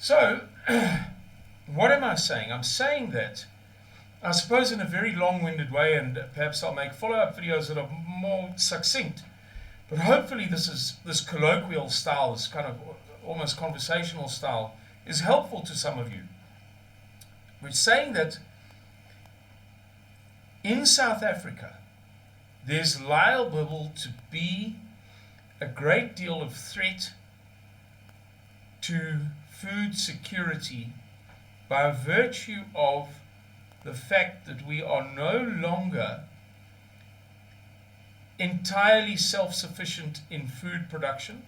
So, what am I saying? I'm saying that, I suppose in a very long-winded way, and perhaps I'll make follow-up videos that are more succinct, but hopefully this colloquial style, this kind of almost conversational style, is helpful to some of you. We're saying that in South Africa, there's liable to be a great deal of threat to food security by virtue of the fact that we are no longer entirely self-sufficient in food production,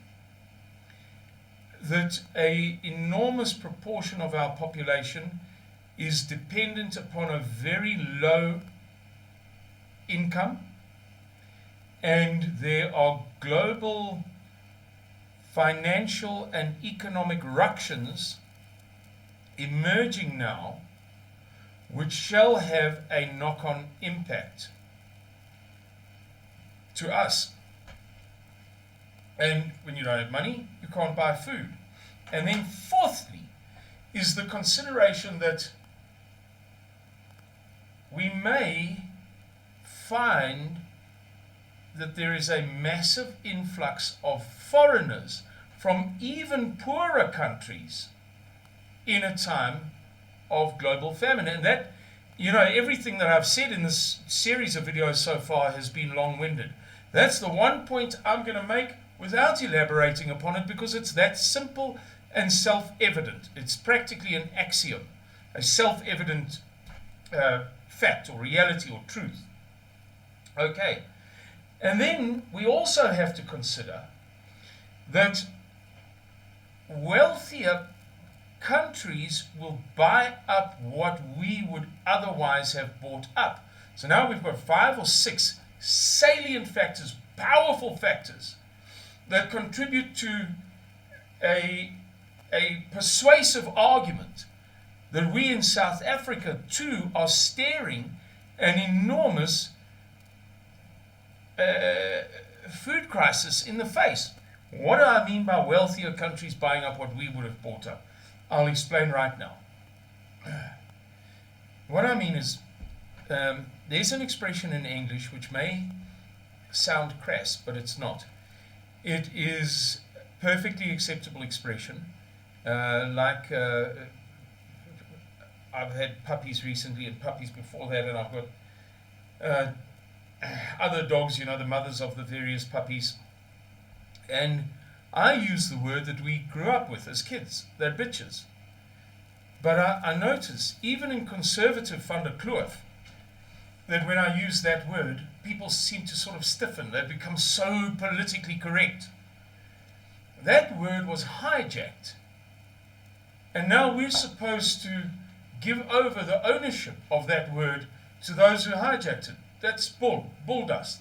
that an enormous proportion of our population is dependent upon a very low income, and there are global financial and economic ructions emerging now which shall have a knock-on impact to us. And when you don't have money, you can't buy food. And then fourthly is the consideration that we may find that there is a massive influx of foreigners from even poorer countries in a time of global famine. And that, everything that I've said in this series of videos so far has been long-winded. That's the one point I'm going to make without elaborating upon it, because it's that simple and self-evident. It's practically an axiom, a self-evident fact or reality or truth. Okay. And then we also have to consider that wealthier countries will buy up what we would otherwise have bought up. So now we've got 5 or 6 salient factors, powerful factors, that contribute to a persuasive argument that we in South Africa too are staring an enormous food crisis in the face. What do I mean by wealthier countries buying up what we would have bought up? I'll explain right now. What I mean is, there's an expression in English which may sound crass, but it's not. It is perfectly acceptable expression. I've had puppies recently and puppies before that, and I've got other dogs, the mothers of the various puppies. And I use the word that we grew up with as kids. They're bitches. But I notice, even in conservative van der Kloof, that when I use that word, people seem to sort of stiffen. They become so politically correct. That word was hijacked. And now we're supposed to give over the ownership of that word to those who hijacked it. That's bull dust.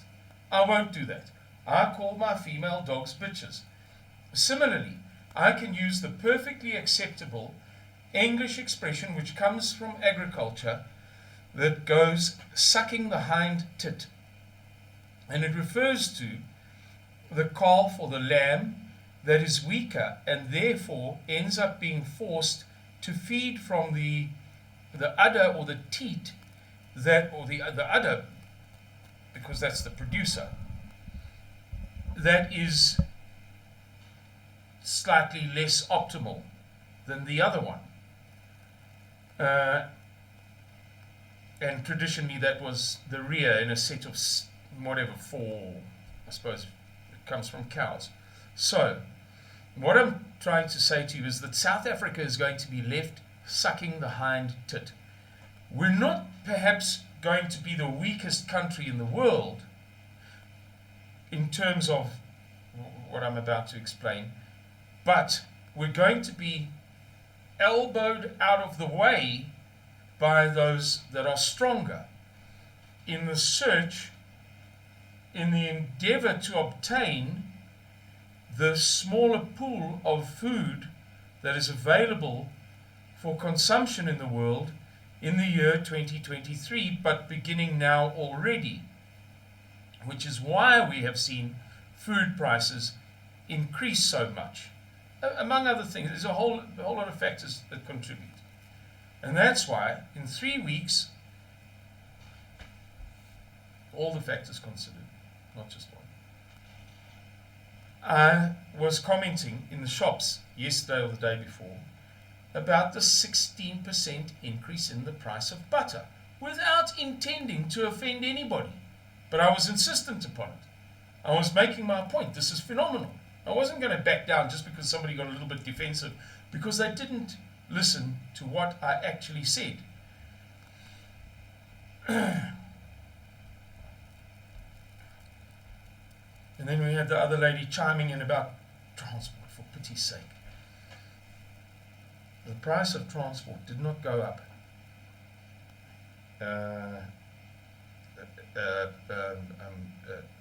I won't do that. I call my female dogs bitches. Similarly, I can use the perfectly acceptable English expression which comes from agriculture that goes sucking the hind tit. And it refers to the calf or the lamb that is weaker and therefore ends up being forced to feed from the udder or the teat or the udder, because that's the producer, that is slightly less optimal than the other one. And traditionally that was the rear in a set of 4, I suppose it comes from cows. So what I'm trying to say to you is that South Africa is going to be left sucking the hind tit. We're not perhaps going to be the weakest country in the world in terms of what I'm about to explain, but we're going to be elbowed out of the way by those that are stronger in the search, in the endeavor to obtain the smaller pool of food that is available for consumption in the world in the year 2023, but beginning now already, which is why we have seen food prices increase so much. among other things, there's a whole lot of factors that contribute. And that's why, in 3 weeks, all the factors considered, not just one, I was commenting in the shops yesterday or the day before about the 16% increase in the price of butter, without intending to offend anybody. But I was insistent upon it. I was making my point. This is phenomenal. I wasn't going to back down just because somebody got a little bit defensive, because they didn't listen to what I actually said. And then we had the other lady chiming in about transport, for pity's sake. The price of transport did not go up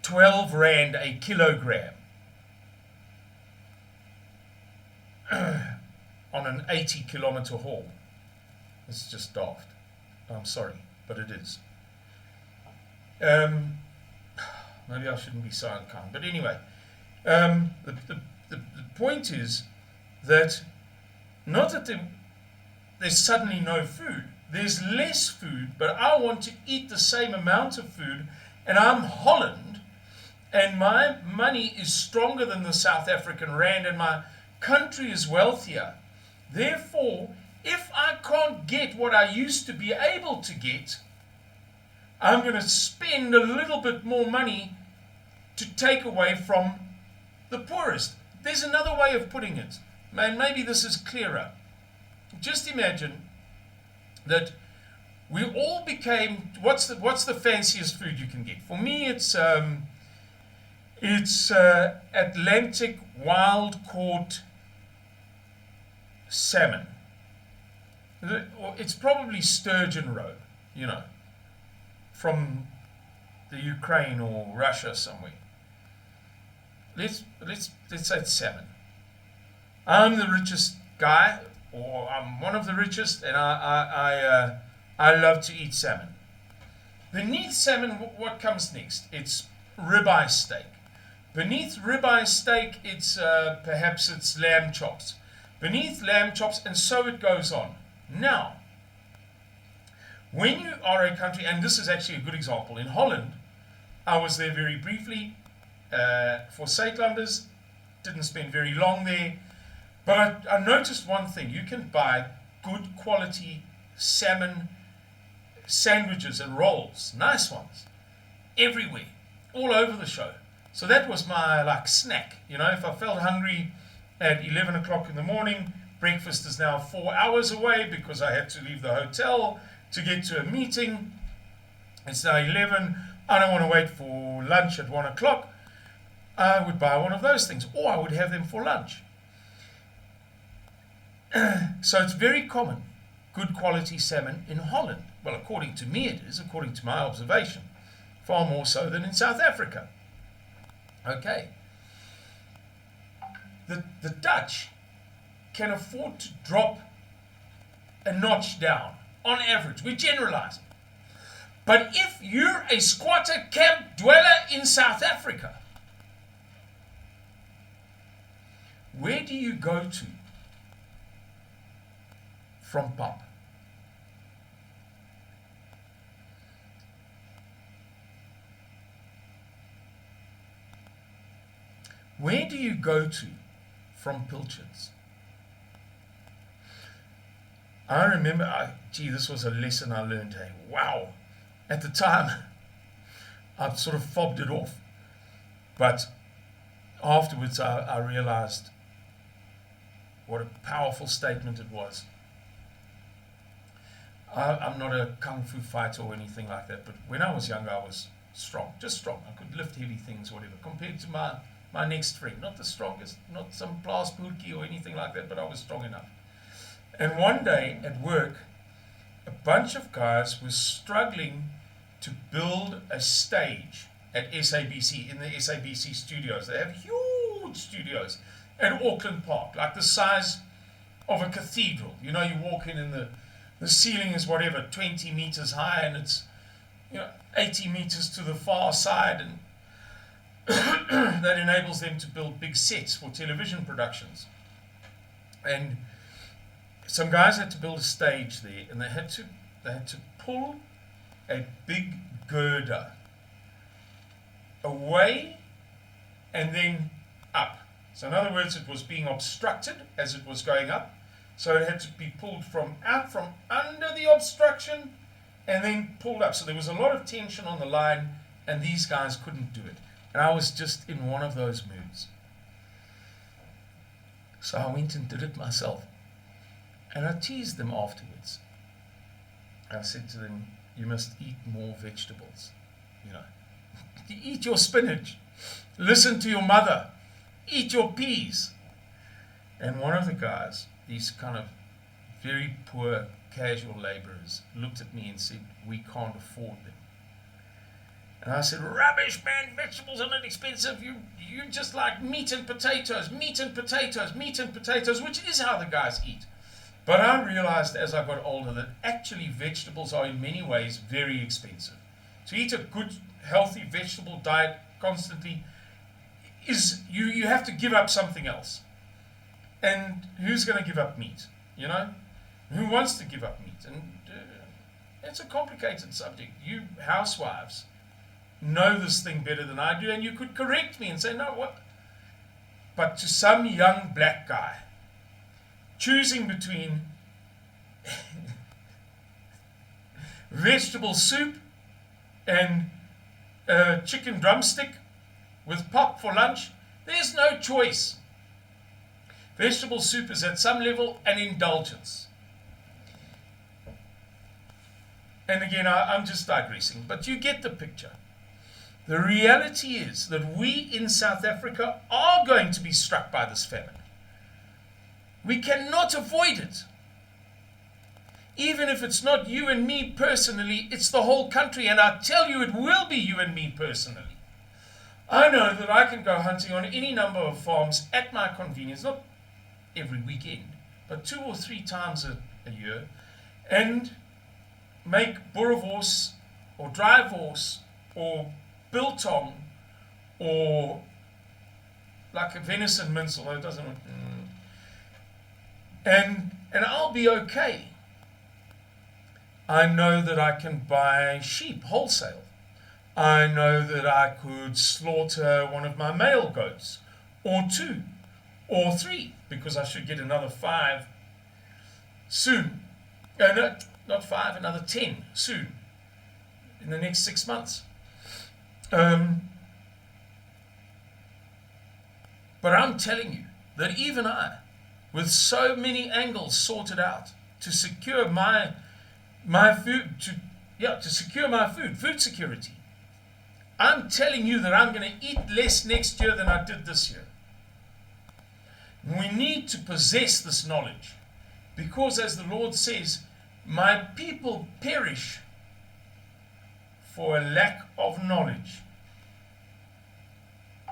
12 rand a kilogram on an 80-kilometer haul. It's just daft. I'm sorry, but it is. Maybe I shouldn't be so unkind. But anyway, the point is that not that there's suddenly no food. There's less food, but I want to eat the same amount of food, and I'm Holland, and my money is stronger than the South African rand, and my country is wealthier. Therefore, if I can't get what I used to be able to get, I'm going to spend a little bit more money to take away from the poorest. There's another way of putting it. Maybe this is clearer. Just imagine that we all became, what's the fanciest food you can get? For me, it's Atlantic wild caught salmon. It's probably sturgeon roe, from the Ukraine or Russia somewhere. Let's say it's salmon. I'm the richest guy, or I'm one of the richest, and I love to eat salmon. Beneath salmon, what comes next? It's ribeye steak. Beneath ribeye steak, perhaps it's lamb chops. Beneath lamb chops, and so it goes on. Now, when you are a country, and this is actually a good example, in Holland, I was there very briefly for Sakelanders, didn't spend very long there, but I noticed one thing. You can buy good quality salmon sandwiches and rolls, nice ones, everywhere, all over the show. So that was my snack. If I felt hungry at 11 o'clock in the morning, breakfast is now 4 hours away because I had to leave the hotel to get to a meeting. It's now 11. I don't want to wait for lunch at 1 o'clock. I would buy one of those things, or I would have them for lunch. So it's very common, good quality salmon in Holland. Well, according to me it is, according to my observation. Far more so than in South Africa. Okay. The Dutch can afford to drop a notch down, on average. We're generalizing. But if you're a squatter camp dweller in South Africa, where do you go to from pub? Where do you go to from pilchards? I remember, this was a lesson I learned. Hey, wow. At the time, I sort of fobbed it off. But afterwards, I realized what a powerful statement it was. I'm not a kung fu fighter or anything like that, but when I was younger, I was strong, just strong. I could lift heavy things, whatever, compared to my next friend. Not the strongest, not some plaaspulkie or anything like that, but I was strong enough. And one day at work, a bunch of guys were struggling to build a stage at SABC, in the SABC studios. They have huge studios at Auckland Park, like the size of a cathedral. You walk in and the ceiling is 20 meters high, and it's 80 meters to the far side, and that enables them to build big sets for television productions. And some guys had to build a stage there, and they had to pull a big girder away and then up. So in other words, it was being obstructed as it was going up. So it had to be pulled from under the obstruction and then pulled up. So there was a lot of tension on the line, and these guys couldn't do it. And I was just in one of those moods. So I went and did it myself. And I teased them afterwards. I said to them, you must eat more vegetables. You know, eat your spinach. Listen to your mother. Eat your peas. And one of the guys, these kind of very poor casual laborers, looked at me and said, we can't afford them. And I said, rubbish, man, vegetables are not expensive. You just like meat and potatoes, meat and potatoes, meat and potatoes, which is how the guys eat. But I realized as I got older that actually vegetables are in many ways very expensive. To eat a good, healthy vegetable diet constantly is, you have to give up something else. And who's going to give up meat? You know? Who wants to give up meat? And it's a complicated subject. You housewives know this thing better than I do, and you could correct me and say, no, what? But to some young black guy, choosing between vegetable soup and a chicken drumstick with pop for lunch, there's no choice. Vegetable soup is at some level an indulgence. And again, I'm just digressing, but you get the picture. The reality is that we in South Africa are going to be struck by this famine. We cannot avoid it. Even if it's not you and me personally, it's the whole country, and I tell you it will be you and me personally. I know that I can go hunting on any number of farms at my convenience, not every weekend, but 2 or 3 times a year, and make boerewors or draaihors or biltong or like a venison mince, although it doesn't. And I'll be okay. I know that I can buy sheep wholesale. I know that I could slaughter one of my male goats, or 2, or 3, because I should get another 5 soon. No, not 5, another 10 soon, in the next 6 months. But I'm telling you that even I, with so many angles sorted out to secure my food, to secure my food security, I'm telling you that I'm going to eat less next year than I did this year. We need to possess this knowledge, because as the Lord says, my people perish for a lack of knowledge.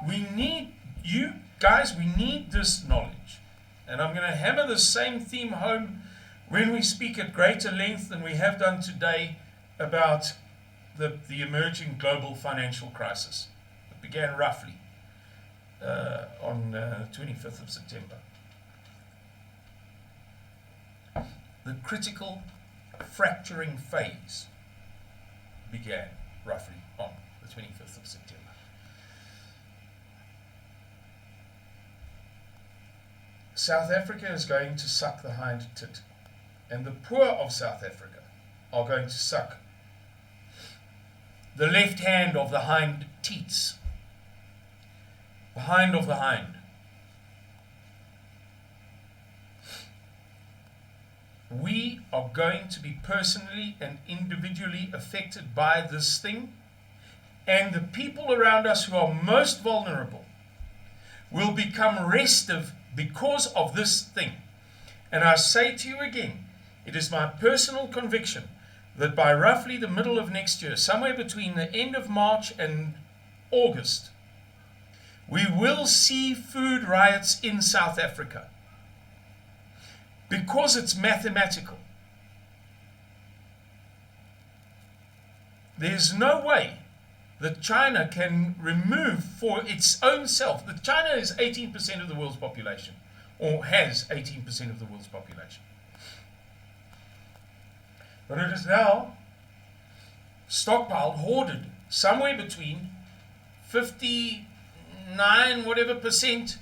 We need, you guys, we need this knowledge. And I'm going to hammer the same theme home when we speak at greater length than we have done today about the emerging global financial crisis. It began roughly on the 25th of September. The critical fracturing phase began roughly on the 25th of September. South Africa is going to suck the hind tit, and the poor of South Africa are going to suck the left hand of the hind teats, the hind of the hind. We are going to be personally and individually affected by this thing, and the people around us who are most vulnerable will become restive because of this thing. And I say to you again, it is my personal conviction that by roughly the middle of next year, somewhere between the end of March and August, we will see food riots in South Africa. Because it's mathematical. There's no way that China can remove for its own self. That China is 18% of the world's population, or has 18% of the world's population. But it is now stockpiled, hoarded, somewhere between 59 whatever percent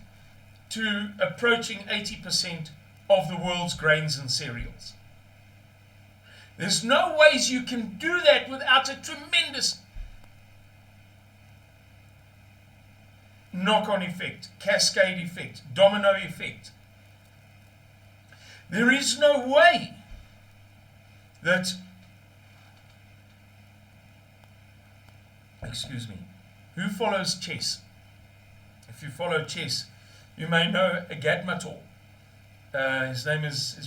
to approaching 80% of the world's grains and cereals. There's no ways you can do that without a tremendous knock-on effect, cascade effect, domino effect. There is no way that, who follows chess? If you follow chess, you may know a Gadmator. His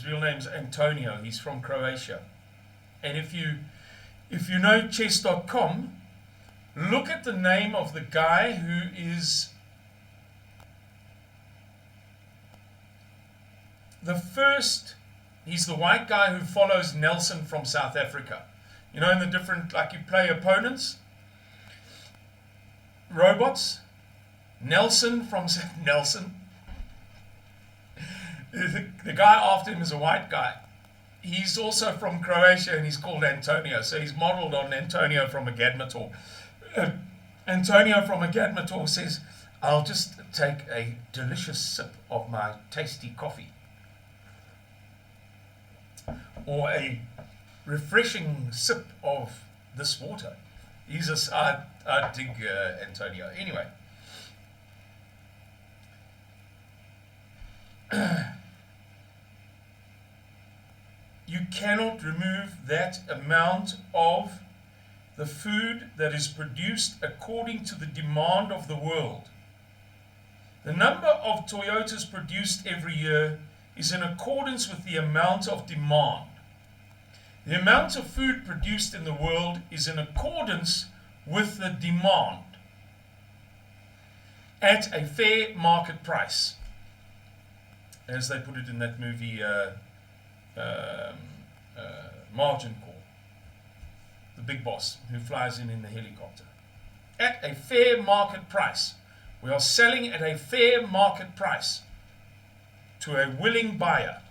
real name is Antonio. He's from Croatia. And if you know chess.com, look at the name of the guy who is the first. He's the white guy who follows Nelson from South Africa. You know, in the different, like you play opponents, robots. Nelson from Nelson. The guy after him is a white guy. He's also from Croatia and he's called Antonio. So he's modeled on Antonio from a Gadmator. Antonio from a Gadmator says, I'll just take a delicious sip of my tasty coffee. Or a refreshing sip of this water. I dig Antonio. Anyway. You cannot remove that amount of the food that is produced according to the demand of the world. The number of Toyotas produced every year is in accordance with the amount of demand. The amount of food produced in the world is in accordance with the demand at a fair market price. As they put it in that movie, Margin Call, the big boss who flies in the helicopter. At a fair market price. We are selling at a fair market price to a willing buyer.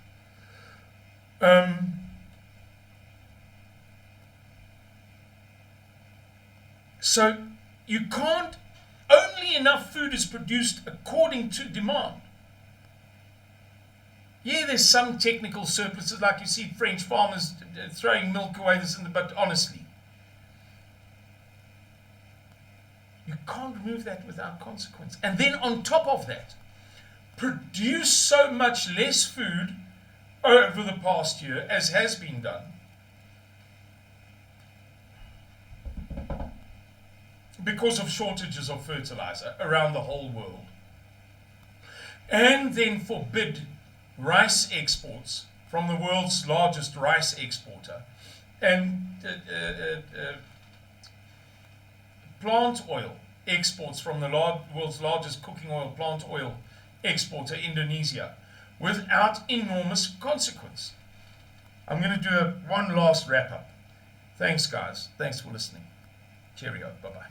So you can't, only enough food is produced according to demand. Yeah, there's some technical surpluses, like you see French farmers throwing milk away, but honestly, you can't remove that without consequence. And then on top of that, produce so much less food over the past year, as has been done, because of shortages of fertilizer around the whole world. And then forbid rice exports from the world's largest rice exporter, and plant oil exports from the world's largest cooking oil plant oil exporter, Indonesia, without enormous consequence. I'm going to do one last wrap up. Thanks, guys. Thanks for listening. Cheerio. Bye-bye.